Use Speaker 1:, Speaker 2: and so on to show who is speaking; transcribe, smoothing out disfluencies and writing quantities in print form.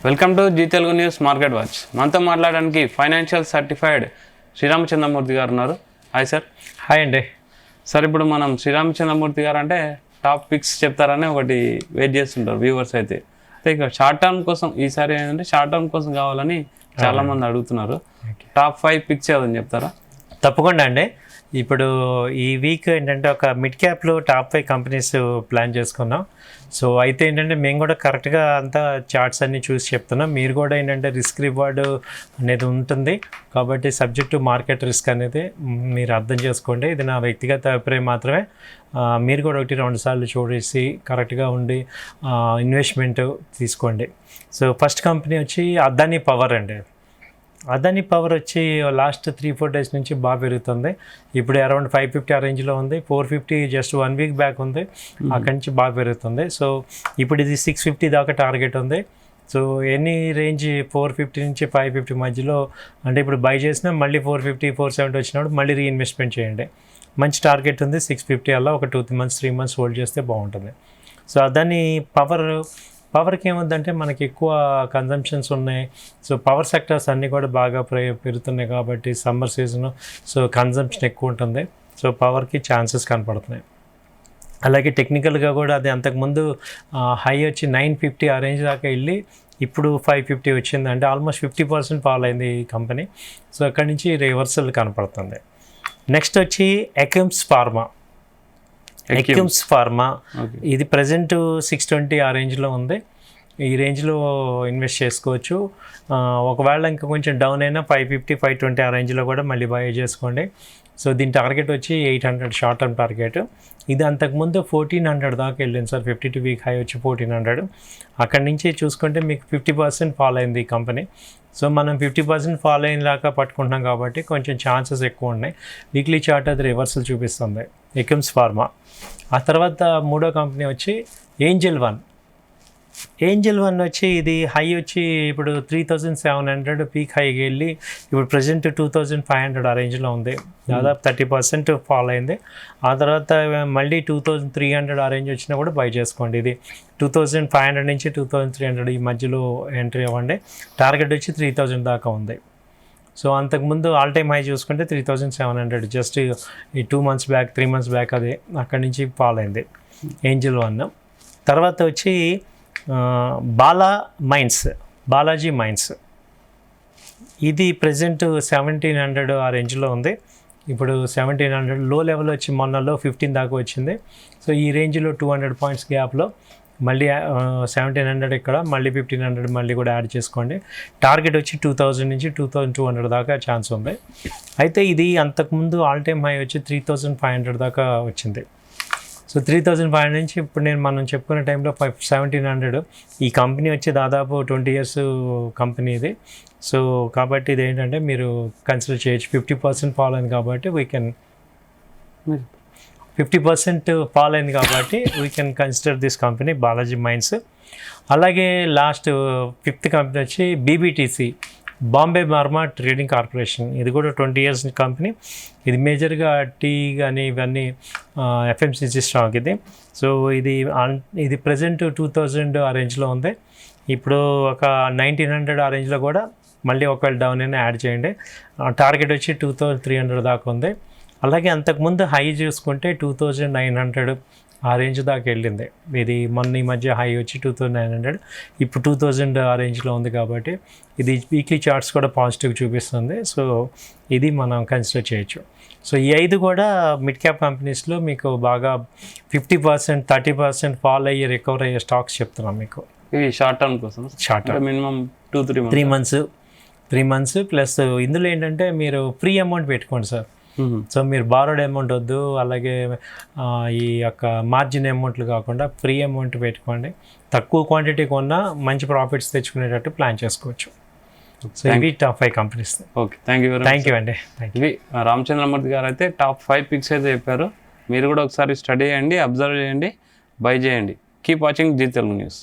Speaker 1: Welcome to Zee Telugu news market watch. మనతో మాట్లాడడానికి financial certified Sriramachandramurthy గారు ఉన్నారు. Hi sir.
Speaker 2: హాయ్ అండి.
Speaker 1: సార్, ఇప్పుడు మనం శ్రీరామచంద్రమూర్తి గారు అంటే టాప్ పిక్స్ చెప్తారని ఒకటి వెయిట్ చేస్తుంటారు వ్యూవర్స్ అయితే. ఇక షార్ట్ టర్మ్ కోసం ఈసారి ఏంటంటే షార్ట్ టర్మ్ కోసం కావాలని చాలామంది అడుగుతున్నారు. టాప్ 5 పిక్స్ ఏదని చెప్తారా?
Speaker 2: తప్పకుండా అండి. ఇప్పుడు ఈ వీక్ ఏంటంటే ఒక మిడ్ క్యాప్లో టాప్ 5 కంపెనీస్ ప్లాన్ చేసుకున్నాం. సో అయితే ఏంటంటే మేము కూడా కరెక్ట్గా అంతా చార్ట్స్ అన్నీ చూసి చెప్తున్నాం. మీరు కూడా ఏంటంటే రిస్క్ రివార్డ్ అనేది ఉంటుంది కాబట్టి సబ్జెక్ట్ టు మార్కెట్ రిస్క్ అనేది మీరు అర్థం చేసుకోండి. ఇది నా వ్యక్తిగత అభిప్రాయం మాత్రమే. మీరు కూడా 1-2 సార్లు చూడేసి కరెక్ట్గా ఉండి ఇన్వెస్ట్మెంట్ తీసుకోండి. సో ఫస్ట్ కంపెనీ వచ్చి అదానీ పవర్ అండి. అదానీ పవర్ వచ్చి లాస్ట్ 3-4 డేస్ నుంచి బాగా పెరుగుతుంది. ఇప్పుడు అరౌండ్ 550 ఆ రేంజ్లో ఉంది. 450 జస్ట్ 1 వీక్ బ్యాక్ ఉంది, అక్కడి నుంచి బాగా పెరుగుతుంది. సో ఇప్పుడు ఇది 650 దాకా టార్గెట్ ఉంది. సో ఎనీ రేంజ్ 450 నుంచి 550 మధ్యలో అంటే ఇప్పుడు బై చేసినా మళ్ళీ 450, 470 వచ్చినప్పుడు మళ్ళీ రీఇన్వెస్ట్మెంట్ చేయండి. మంచి టార్గెట్ ఉంది 650. అలా ఒక 2 months 3 months హోల్డ్ చేస్తే బాగుంటుంది. సో అదానీ పవర్కి ఏముందంటే మనకి ఎక్కువ కన్జంప్షన్స్ ఉన్నాయి. సో పవర్ సెక్టర్స్ అన్నీ కూడా బాగా పెరుగుతున్నాయి కాబట్టి సమ్మర్ సీజను సో కన్జంప్షన్ ఎక్కువ ఉంటుంది. సో పవర్కి ఛాన్సెస్ కనపడుతున్నాయి. అలాగే టెక్నికల్గా కూడా అది అంతకుముందు హై వచ్చి 950 ఆ రేంజ్ దాకా వెళ్ళి ఇప్పుడు 550 వచ్చింది. అంటే ఆల్మోస్ట్ 50% ఫాల్ అయింది ఈ కంపెనీ. సో అక్కడి నుంచి రివర్సల్ కనపడుతుంది. నెక్స్ట్ వచ్చి ఎక్యూమ్స్ ఫార్మా. ఇది ప్రజెంట్ 620 ఆ రేంజ్లో ఉంది. ఈ రేంజ్లో ఇన్వెస్ట్ చేసుకోవచ్చు. ఒకవేళ ఇంకా కొంచెం డౌన్ అయినా 550, 520 ఆ రేంజ్లో కూడా మళ్ళీ బై చేసుకోండి. సో దీని టార్గెట్ వచ్చి 800 షార్ట్ టర్మ్ టార్గెట్. ఇది అంతకుముందు 1400 దాకా వెళ్ళింది సార్. 52 వీక్ హై వచ్చి 1400. అక్కడి నుంచి చూసుకుంటే మీకు 50% ఫాల్ అయింది ఈ కంపెనీ. సో మనం 50% ఫాల్ అయిన దాకా పట్టుకుంటున్నాం కాబట్టి కొంచెం ఛాన్సెస్ ఎక్కువ ఉన్నాయి. వీక్లీ చార్ట్ అది రివర్సల్ చూపిస్తుంది ఎక్యూమ్స్ ఫార్మా. ఆ తర్వాత మూడో కంపెనీ వచ్చి ఏంజల్ వన్ వచ్చి ఇది హై వచ్చి ఇప్పుడు 3700 పీక్ హైకి వెళ్ళి ఇప్పుడు ప్రజెంట్ 2500 ఆ రేంజ్లో ఉంది. దాదాపు 30% ఫాల్ అయింది. ఆ తర్వాత మళ్ళీ 2300 ఆ రేంజ్ వచ్చినా కూడా బై చేసుకోండి. ఇది 2500 నుంచి 2300 ఈ మధ్యలో ఎంట్రీ అవ్వండి. టార్గెట్ వచ్చి 3000 దాకా ఉంది. సో అంతకుముందు ఆల్ టైమ్ హై చూసుకుంటే 3700 జస్ట్ ఈ 2 months బ్యాక్ 3 months బ్యాక్ అది అక్కడి నుంచి ఫాల్ అయింది ఏంజల్ వన్. తర్వాత వచ్చి బాలాజీ మైన్స్. ఇది ప్రజెంట్ 1700 ఆ రేంజ్లో ఉంది. ఇప్పుడు 1700 లో లెవెల్ వచ్చి మొన్నలో 15 దాకా వచ్చింది. సో ఈ రేంజ్లో 200 పాయింట్స్ గ్యాప్లో మళ్ళీ 1700 ఇక్కడ మళ్ళీ 1500 మళ్ళీ కూడా యాడ్ చేసుకోండి. టార్గెట్ వచ్చి 2000 నుంచి 2200 దాకా ఛాన్స్ ఉంది. అయితే ఇది అంతకుముందు ఆల్ టైమ్ హై వచ్చి 3500 దాకా వచ్చింది. సో 3500 నుంచి ఇప్పుడు మనం చెప్పుకునే టైంలో 1700. ఈ కంపెనీ వచ్చి దాదాపు 20 years కంపెనీ ఇది. సో కాబట్టి ఇది ఏంటంటే మీరు కన్సిడర్ చేయొచ్చు. 50% ఫాల్ అయింది కాబట్టి వీ కెన్ 50% ఫాల్ అయింది కాబట్టి we can consider this company Balaji mines. అలాగే లాస్ట్ 5th కంపెనీ వచ్చి BBTC, Bombay Burma trading corporation. ఇది కూడా 20 years కంపెనీ. ఇది మేజర్గా టీ కానీ ఇవన్నీ ఎఫ్ఎంసీసీ స్టాక్ ఇది. సో ఇది ప్రజెంట్ 2000 ఆ రేంజ్లో ఉంది. ఇప్పుడు ఒక 1900 ఆ రేంజ్లో కూడా మళ్ళీ ఒకవేళ డౌన్ అయినా యాడ్ చేయండి. టార్గెట్ వచ్చి 2300 దాకా ఉంది. అలాగే అంతకుముందు హై చూసుకుంటే 2900 ఆ రేంజ్ దాకా వెళ్ళింది. ఇది మొన్న ఈ మధ్య హై వచ్చి 2900, ఇప్పుడు 2000 ఆ రేంజ్లో ఉంది కాబట్టి ఇది వీక్లీ చార్ట్స్ కూడా పాజిటివ్ చూపిస్తుంది. సో ఇది మనం కన్సిడర్ చేయొచ్చు. సో ఈ 5 కూడా మిడ్ క్యాప్ కంపెనీస్లో మీకు బాగా 50%, 30% ఫాల్ అయ్యి రికవర్ అయ్యే స్టాక్స్ చెప్తున్నాం మీకు.
Speaker 1: ఇవి షార్ట్ టర్మ్ కోసం. Short term minimum 3 months plus ఇందులో ఏంటంటే మీరు ఫ్రీ అమౌంట్ పెట్టుకోండి సార్. సో మీరు బారోడ్ అమౌంట్ వద్దు, అలాగే ఈ యొక్క మార్జిన్ అమౌంట్లు కాకుండా ఫ్రీ అమౌంట్ పెట్టుకోండి. తక్కువ క్వాంటిటీ కొన్నా మంచి ప్రాఫిట్స్ తెచ్చుకునేటట్టు ప్లాన్ చేసుకోవచ్చు. సో ఇవి top 5 companies. Okay, thank you
Speaker 2: అండి.
Speaker 1: ఇవి రామచంద్రమూర్తి గారు అయితే టాప్ 5 పిక్స్ అయితే చెప్పారు. మీరు కూడా ఒకసారి స్టడీ చేయండి, అబ్జర్వ్ చేయండి, బై చేయండి. Keep watching Zee Telugu news.